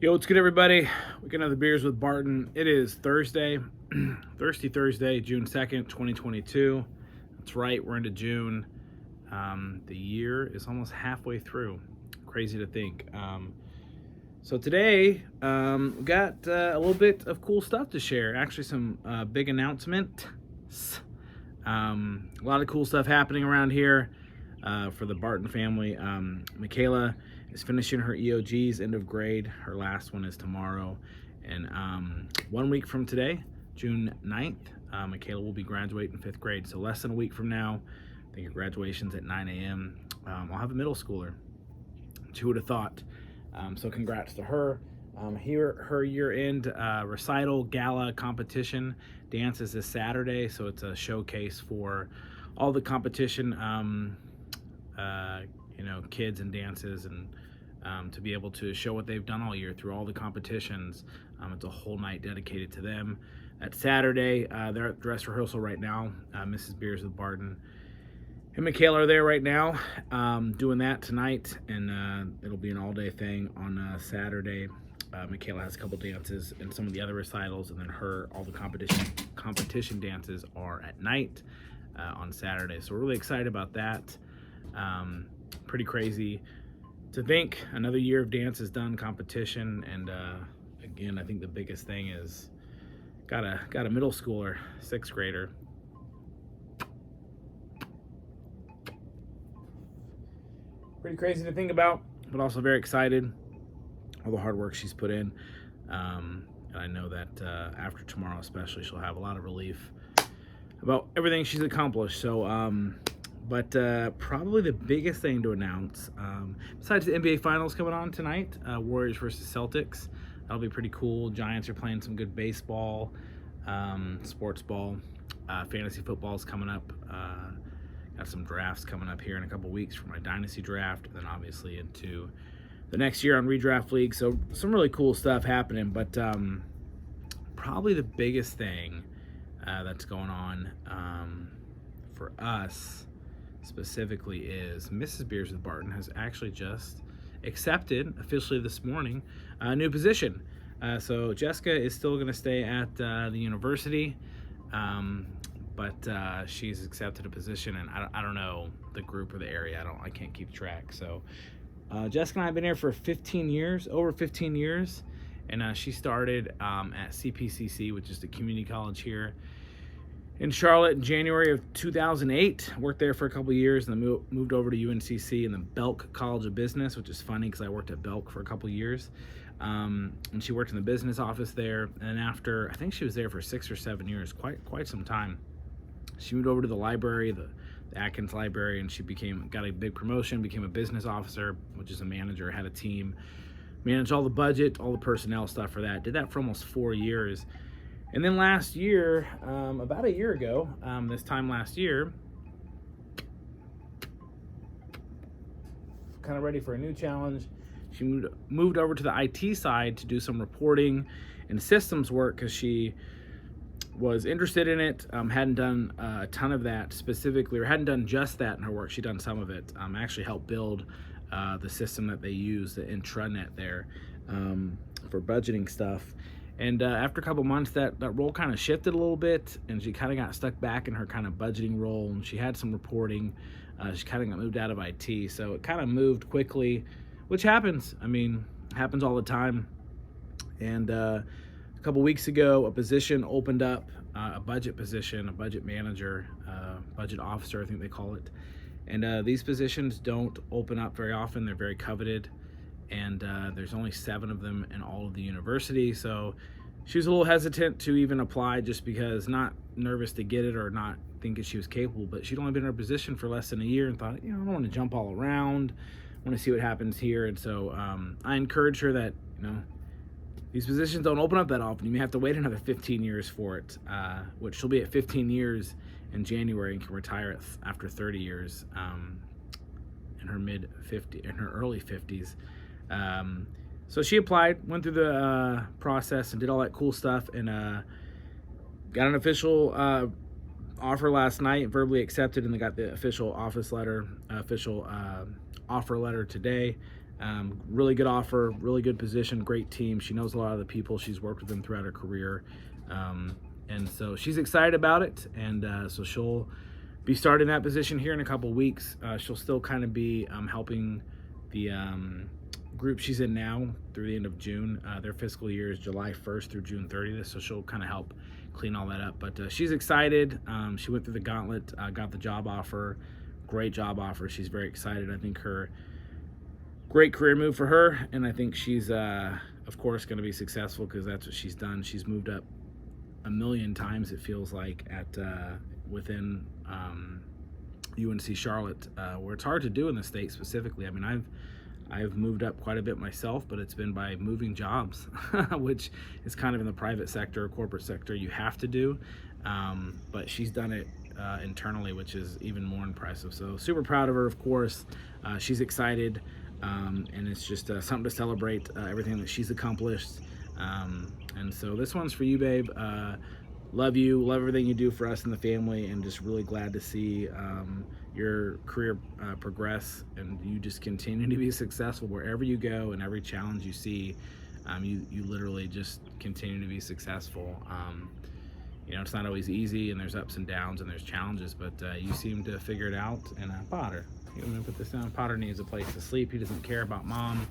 Yo, what's good, everybody? Weekend of the Beers with Barton. It is Thursday, Thirsty Thursday, June 2nd, 2022. That's right, we're into June. The year is almost halfway through. Crazy to think. So today, we got a little bit of cool stuff to share. Actually, some big announcements. A lot of cool stuff happening around here for the Barton family. Michaela is finishing her EOGs, end of grade. Her last one is tomorrow. And 1 week from today, June 9th, Michaela will be graduating 5th grade. So less than a week from now, I think her graduation's at 9 a.m. I'll have a middle schooler. Who would have thought? So congrats to her. Here, her year-end recital gala competition dance is this Saturday, so it's a showcase for all the competition, kids and dances, and to be able to show what they've done all year through all the competitions. It's a whole night dedicated to them. That Saturday, they're at dress rehearsal right now. Mrs. Beers with Barton and Michaela are there right now, doing that tonight, and it'll be an all-day thing on Saturday. Michaela has a couple dances and some of the other recitals, and then all the competition dances are at night on Saturday. So we're really excited about that. Pretty crazy to think another year of dance is done, competition, and again, I think the biggest thing is got a middle schooler, 6th grader. Pretty crazy to think about, but also very excited. All the hard work she's put in. And I know that after tomorrow especially, she'll have a lot of relief about everything she's accomplished. So, but probably the biggest thing to announce, besides the NBA Finals coming on tonight, Warriors versus Celtics, that'll be pretty cool. Giants are playing some good baseball, sports ball. Fantasy football is coming up. Got some drafts coming up here in a couple weeks for my dynasty draft, and then obviously into the next year on redraft league. So some really cool stuff happening, but probably the biggest thing that's going on for us specifically is Mrs. Beers with Barton has actually just accepted officially this morning a new position. So Jessica is still going to stay at the university, but she's accepted a position, and I don't know the group or the area. I can't keep track. So Jessica and I have been here for over 15 years, and she started at CPCC, which is the community college here in Charlotte, in January of 2008. Worked there for a couple years, and then moved over to UNCC in the Belk College of Business, which is funny because I worked at Belk for a couple years. And she worked in the business office there, and after, I think she was there for 6 or 7 years, quite some time. She moved over to the library, the Atkins Library, and she got a big promotion, became a business officer, which is a manager, had a team, managed all the budget, all the personnel stuff for that. Did that for almost 4 years. And then last year, about a year ago, this time last year, kind of ready for a new challenge, she moved over to the IT side to do some reporting and systems work because she was interested in it. Hadn't done a ton of that specifically, or hadn't done just that in her work. She'd done some of it. Actually helped build the system that they use, the intranet there, for budgeting stuff. And after a couple months, that role kind of shifted a little bit, and she kind of got stuck back in her kind of budgeting role, and she had some reporting. She kind of got moved out of IT, so it kind of moved quickly, which happens. I mean, happens all the time. And a couple weeks ago, a position opened up, a budget position, a budget manager, budget officer, I think they call it. And these positions don't open up very often. They're very coveted, and there's only 7 of them in all of the university. So she was a little hesitant to even apply, just because, not nervous to get it or not thinking she was capable, but she'd only been in her position for less than a year and thought, I don't want to jump all around. I want to see what happens here. And so I encourage her that, these positions don't open up that often. You may have to wait another 15 years for it, which she'll be at 15 years in January and can retire after 30 years in her early 50s. So she applied, went through the process, and did all that cool stuff, and got an official offer last night, verbally accepted, and they got the official offer letter today. Really good offer, really good position, great team. She knows a lot of the people. She's worked with them throughout her career. And so she's excited about it. And so she'll be starting that position here in a couple weeks. She'll still kind of be helping the group she's in now through the end of June. Their fiscal year is July 1st through June 30th, so she'll kind of help clean all that up. But she's excited. She went through the gauntlet, got the job offer, great job offer. She's very excited. I think great career move for her, and I think she's, of course, going to be successful because that's what she's done. She's moved up a million times, it feels like, at within UNC Charlotte, where it's hard to do in the state specifically. I mean, I've moved up quite a bit myself, but it's been by moving jobs, which is kind of in the private sector, corporate sector, you have to do. But she's done it internally, which is even more impressive. So super proud of her, of course. She's excited, and it's just something to celebrate everything that she's accomplished. And so this one's for you, babe. Love you, love everything you do for us and the family, and just really glad to see your career progress, and you just continue to be successful wherever you go, and every challenge you see, you literally just continue to be successful. You know, it's not always easy, and there's ups and downs, and there's challenges, but you seem to figure it out. And Potter, I'm gonna put this down. Potter needs a place to sleep. He doesn't care about mom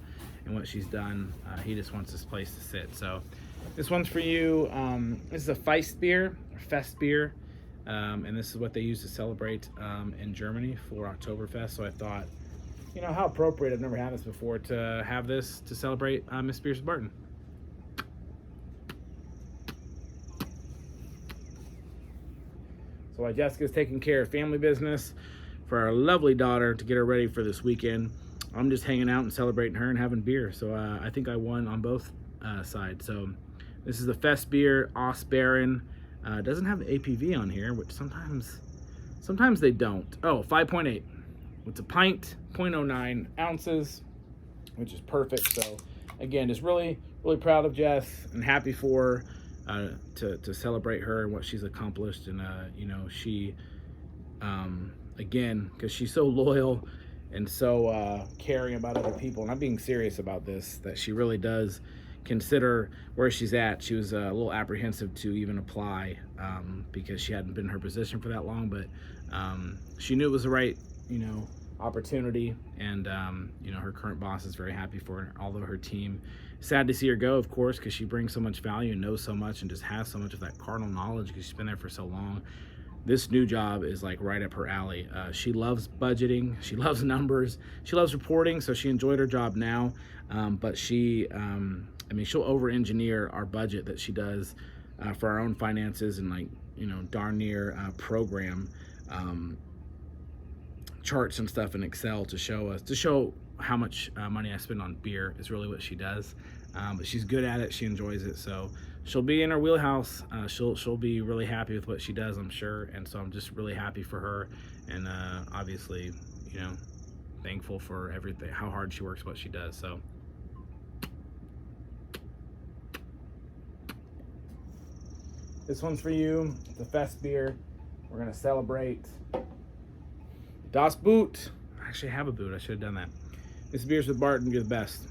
and what she's done. He just wants this place to sit. So this one's for you. This is a Fiestbier, or Festbier, and this is what they use to celebrate in Germany for Oktoberfest. So I thought, you know, how appropriate. I've never had this before, to have this to celebrate Miss Beers with Barton. So while Jessica's taking care of family business for our lovely daughter to get her ready for this weekend, I'm just hanging out and celebrating her and having beer. So I think I won on both sides. So this is the Fiestbier Ostbaron. Doesn't have the APV on here, which sometimes they don't. Oh, 5.8. It's a pint, 0.09 ounces, which is perfect. So again, just really, really proud of Jess and happy for her. To celebrate her and what she's accomplished. And you know, she again, because she's so loyal and so caring about other people, and I'm being serious about this, that she really does consider where she's at. She was a little apprehensive to even apply because she hadn't been in her position for that long, but she knew it was the right, you know, opportunity. And you know, her current boss is very happy for her, although her team, sad to see her go, of course, because she brings so much value and knows so much and just has so much of that cardinal knowledge because she's been there for so long. This new job is like right up her alley. She loves budgeting, she loves numbers, she loves reporting, so she enjoyed her job now. But she, I mean, she'll over-engineer our budget that she does for our own finances, and, like, you know, darn near program charts and stuff in Excel to show how much money I spend on beer is really what she does. But she's good at it, she enjoys it, so she'll be in her wheelhouse. She'll be really happy with what she does, I'm sure. And so I'm just really happy for her, and obviously, you know, thankful for everything, how hard she works, what she does. So this one's for you. It's a Fiestbier. We're gonna celebrate Das Boot. I actually have a boot, I should have done that. Miss Beers with Barton, you're the best.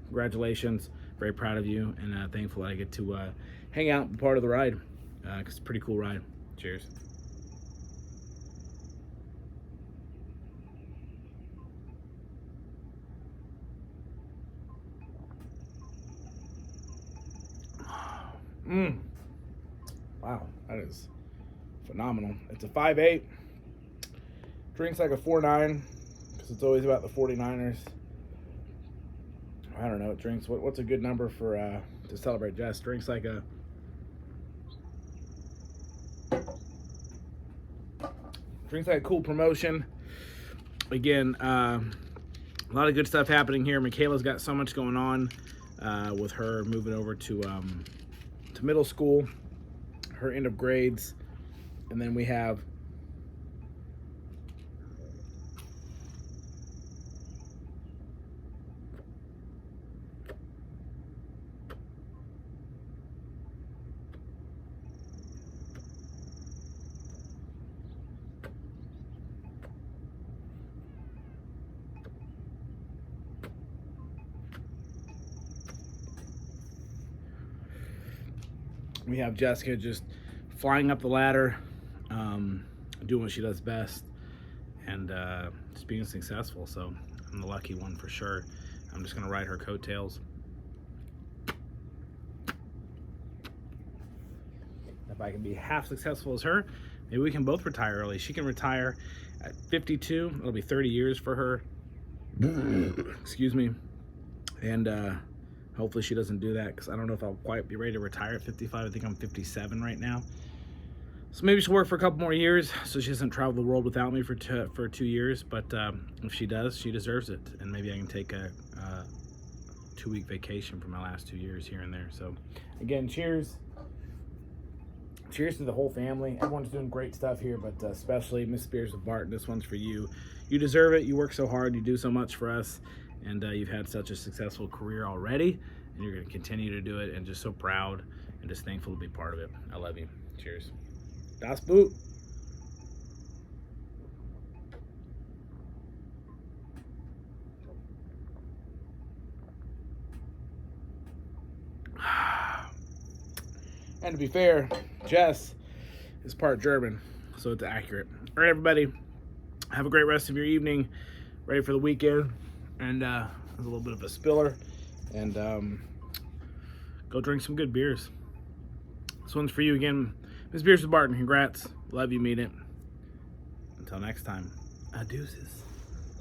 Congratulations, very proud of you, and thankful that I get to hang out and be part of the ride, because it's a pretty cool ride. Cheers. Wow, that is phenomenal. It's a 5.8. Drinks like a 4.9, because it's always about the 49ers. I don't know, it drinks, what's a good number for to celebrate Jess? Drinks like a cool promotion. Again, a lot of good stuff happening here. Michaela's got so much going on with her moving over to middle school, her end of grades, and then we have We have Jessica just flying up the ladder, doing what she does best, and just being successful. So I'm the lucky one for sure. I'm just going to ride her coattails. If I can be half successful as her, maybe we can both retire early. She can retire at 52. It'll be 30 years for her. Excuse me. And hopefully she doesn't do that, because I don't know if I'll quite be ready to retire at 55. I think I'm 57 right now. So maybe she'll work for a couple more years so she doesn't travel the world without me for 2 years. But if she does, she deserves it. And maybe I can take a 2-week vacation for my last 2 years here and there. So again, cheers. Cheers to the whole family. Everyone's doing great stuff here, but especially Miss Beers with Barton. This one's for you. You deserve it. You work so hard. You do so much for us. And you've had such a successful career already. And you're going to continue to do it. And just so proud and just thankful to be part of it. I love you. Cheers. Das Boot. And to be fair, Jess is part German, so it's accurate. All right, everybody, have a great rest of your evening. Ready for the weekend, and there's a little bit of a spiller, and go drink some good beers. This one's for you again, Miss Beers with Barton. Congrats, love you, mean it. Until next time, adeuces.